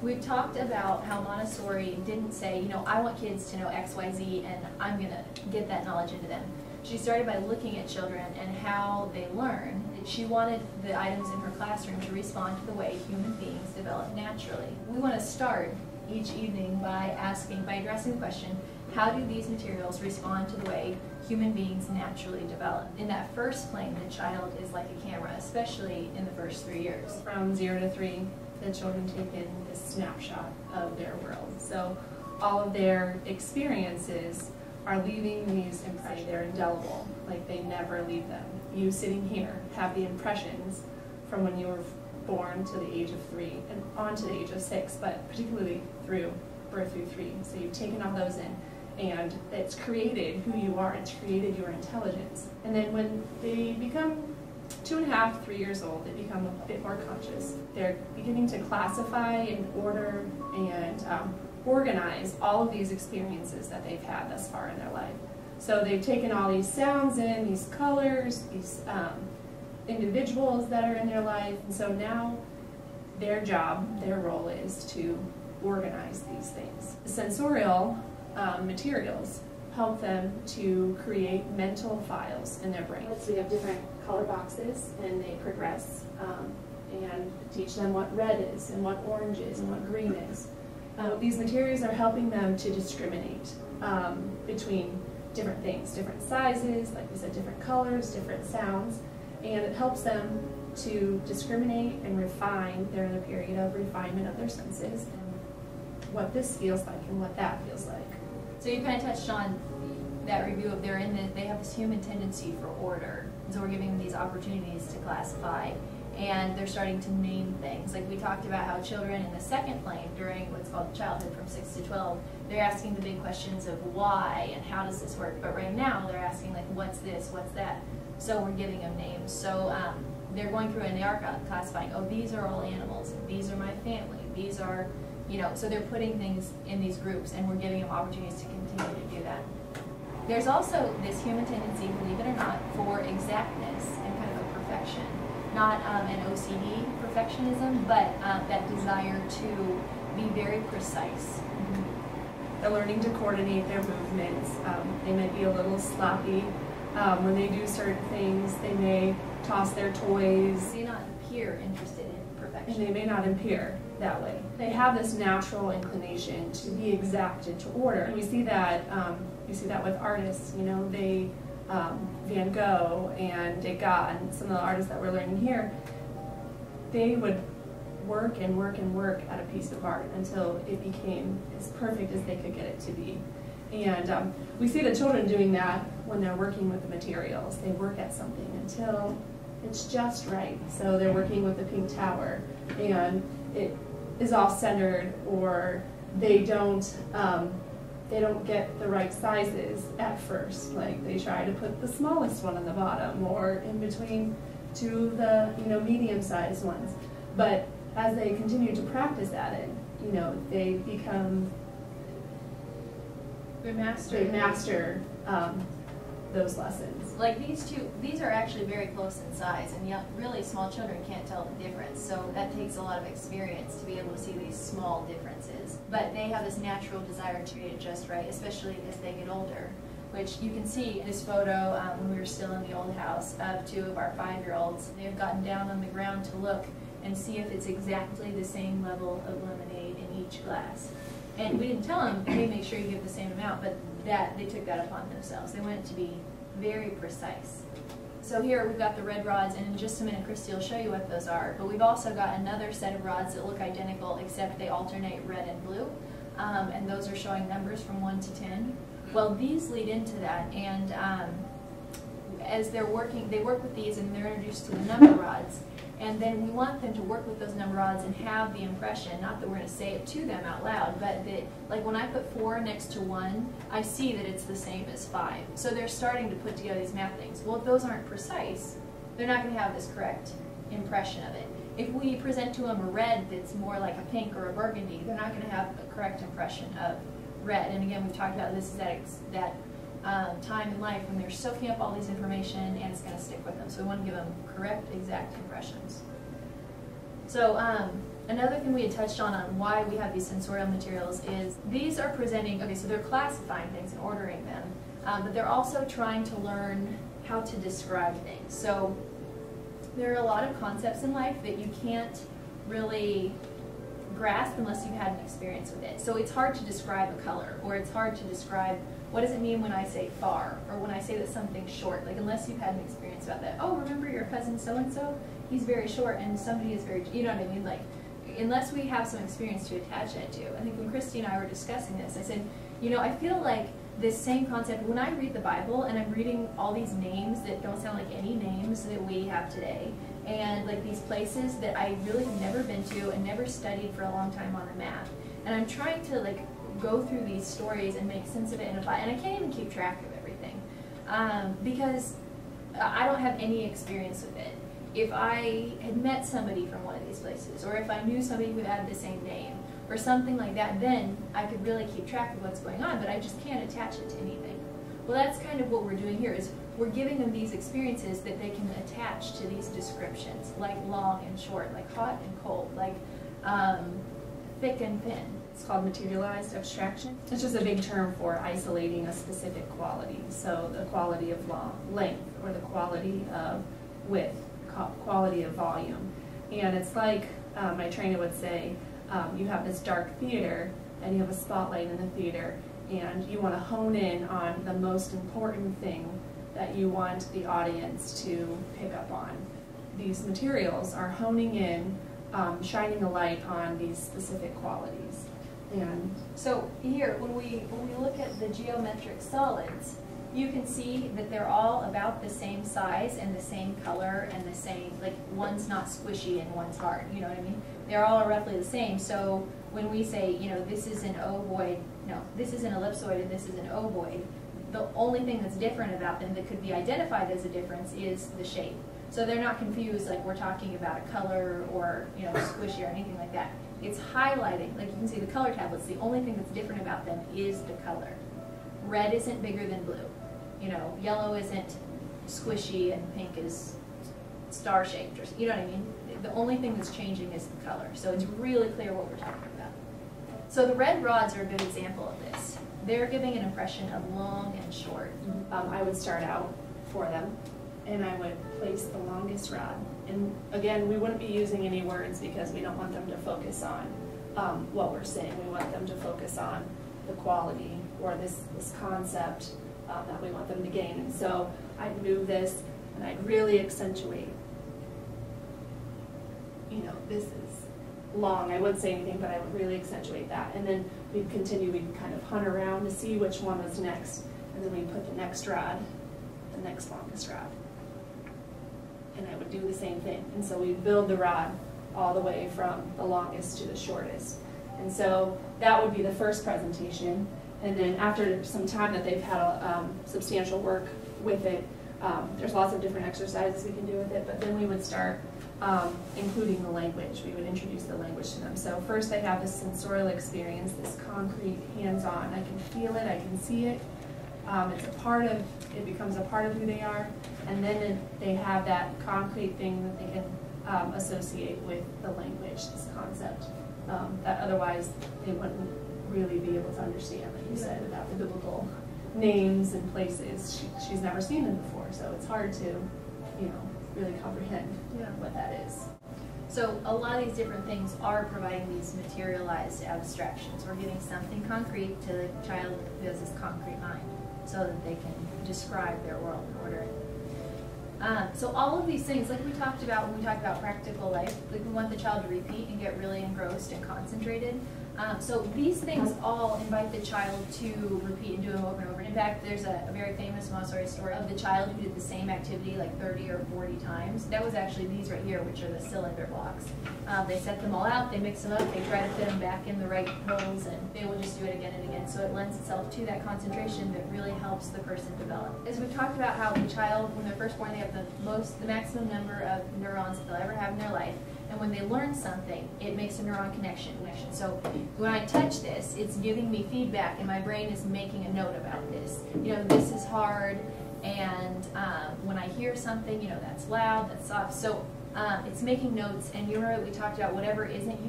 We've talked about how Montessori didn't say, you know, I want kids to know X, Y, Z, and I'm going to get that knowledge into them. She started by looking at children and how they learn. She wanted the items in her classroom to respond to the way human beings develop naturally. We want to start each evening by addressing the question, how do these materials respond to the way human beings naturally develop? In that first plane, the child is like a camera, especially in the first 3 years. From 0 to 3, the children take in this snapshot of their world. So all of their experiences are leaving these impressions. They're indelible, like they never leave them. You sitting here have the impressions from when you were born to the age of 3 and on to the age of 6, but particularly through birth through 3. So you've taken all those in, and it's created who you are. It's created your intelligence. And then when they become 2.5, 3 years old, they become a bit more conscious. They're beginning to classify and order and organize all of these experiences that they've had thus far in their life. So they've taken all these sounds in, these colors, these individuals that are in their life, and so now their job, their role is to organize these things. The sensorial materials help them to create mental files in their brain. So we have different color boxes, and they progress and teach them what red is and what orange is and what green is. These materials are helping them to discriminate between different things, different sizes, like we said, different colors, different sounds, and it helps them to discriminate and refine. They're in a period of refinement of their senses and what this feels like and what that feels like. So you kind of touched on that review of they have this human tendency for order. So we're giving them these opportunities to classify, and they're starting to name things. Like we talked about how children in the second plane, during what's called childhood from 6 to 12, they're asking the big questions of why and how does this work. But right now they're asking like, what's this, what's that? So we're giving them names. So they're going through and they are classifying, oh, these are all animals, these are my family, these are, you know, so they're putting things in these groups, and we're giving them opportunities to continue to do that. There's also this human tendency, believe it or not, for exactness and kind of a perfection. Not an OCD perfectionism, but that desire to be very precise. They're learning to coordinate their movements. They may be a little sloppy. When they do certain things, they may toss their toys. They may not appear interested in perfection. And they may not appear that way. They have this natural inclination to be exact and to order. And we see that with artists. You know, they Van Gogh and Degas and some of the artists that we're learning here, they would work and work and work at a piece of art until it became as perfect as they could get it to be. And we see the children doing that when they're working with the materials. They work at something until it's just right. So they're working with the pink tower, and it is off centered, or they don't get the right sizes at first. Like they try to put the smallest one on the bottom, or in between two of the medium-sized ones. But as they continue to practice at it, they become they master those lessons. Like these are actually very close in size, and yet really small children can't tell the difference. So that takes a lot of experience to be able to see these small differences. But they have this natural desire to get it just right, especially as they get older, which you can see in this photo when we were still in the old house of 2 of our 5-year-olds. They have gotten down on the ground to look and see if it's exactly the same level of lemonade in each glass. And we didn't tell them, hey, make sure you give the same amount, but they took that upon themselves. They want it to be very precise. So here we've got the red rods, and in just a minute Christy will show you what those are. But we've also got another set of rods that look identical, except they alternate red and blue. And those are showing numbers from 1 to 10. Well, these lead into that, and as they're working, they work with these and they're introduced to the number rods. And then we want them to work with those number rods and have the impression, not that we're going to say it to them out loud, but that, like when I put 4 next to 1, I see that it's the same as 5. So they're starting to put together these math things. Well, if those aren't precise, they're not going to have this correct impression of it. If we present to them a red that's more like a pink or a burgundy, they're not going to have a correct impression of red. And again, we've talked about this is that time in life when they're soaking up all these information and it's going to stick with them. So we want to give them correct, exact impressions. So Another thing we had touched on why we have these sensorial materials is these are presenting, okay, so they're classifying things and ordering them, but they're also trying to learn how to describe things. So there are a lot of concepts in life that you can't really grasp unless you've had an experience with it. So it's hard to describe a color, or it's hard to describe what does it mean when I say far, or when I say that something's short, like unless you've had an experience about that. Oh, remember your cousin so-and-so? He's very short and somebody is very, you know what I mean? Like, unless we have some experience to attach that to. I think when Christy and I were discussing this, I said, you know, I feel like this same concept, when I read the Bible and I'm reading all these names that don't sound like any names that we have today, and like these places that I really have never been to and never studied for a long time on a map, and I'm trying to like go through these stories and make sense of it and apply, and I can't even keep track of everything because I don't have any experience with it. If I had met somebody from one of these places, or if I knew somebody who had the same name, or something like that, then I could really keep track of what's going on, but I just can't attach it to anything. Well, that's kind of what we're doing here, is we're giving them these experiences that they can attach to these descriptions, like long and short, like hot and cold, like thick and thin. It's called materialized abstraction. It's just a big term for isolating a specific quality. So the quality of length, or the quality of width, quality of volume. And it's like my trainer would say, you have this dark theater and you have a spotlight in the theater, and you want to hone in on the most important thing that you want the audience to pick up on. These materials are honing in, shining a light on these specific qualities. And so here, when we look at the geometric solids, you can see that they're all about the same size and the same color and the same, like one's not squishy and one's hard, you know what I mean? They're all roughly the same. So when we say, you know, this is an ovoid, no, this is an ellipsoid and this is an ovoid, the only thing that's different about them that could be identified as a difference is the shape. So they're not confused like we're talking about a color or, you know, squishy or anything like that. It's highlighting, like you can see the color tablets, the only thing that's different about them is the color. Red isn't bigger than blue. You know, yellow isn't squishy and pink is star-shaped, or you know what I mean? The only thing that's changing is the color. So it's really clear what we're talking about. So the red rods are a good example of this. They're giving an impression of long and short. I would start out for them, and I would place the longest rod. And again, we wouldn't be using any words because we don't want them to focus on what we're saying. We want them to focus on the quality or this concept that we want them to gain. And so I'd move this and I'd really accentuate, you know, this is long. I wouldn't say anything, but I would really accentuate that. And then we'd continue, we'd kind of hunt around to see which one was next. And then we'd put the next rod, the next longest rod. And I would do the same thing. And so we'd build the rod all the way from the longest to the shortest. And so that would be the first presentation. And then after some time that they've had substantial work with it, there's lots of different exercises we can do with it, but then we would start including the language. We would introduce the language to them. So first they have this sensorial experience, this concrete, hands-on. I can feel it, I can see it. It becomes a part of who they are. And then they have that concrete thing that they can associate with the language, this concept, that otherwise they wouldn't really be able to understand, like you said, about the biblical names and places. She's never seen them before, so it's hard to, you know, really comprehend what that is. So a lot of these different things are providing these materialized abstractions. We're giving something concrete to the child who has this concrete mind so that they can describe their world and order it. So all of these things, like we talked about when we talked about practical life, like we want the child to repeat and get really engrossed and concentrated. So these things all invite the child to repeat and do them over and over. In fact, there's a very famous Montessori story of the child who did the same activity like 30 or 40 times. That was actually these right here, which are the cylinder blocks. They set them all out, they mix them up, they try to fit them back in the right holes, and they will just do it again and again. So it lends itself to that concentration that really helps the person develop. As we've talked about how the child, when they're first born, they have the maximum number of neurons that they'll ever have in their life. And when they learn something, it makes a neuron connection. So when I touch this, it's giving me feedback, and my brain is making a note about this. You know, this is hard, and when I hear something, you know, that's loud, that's soft. So it's making notes, and you remember we talked about whatever isn't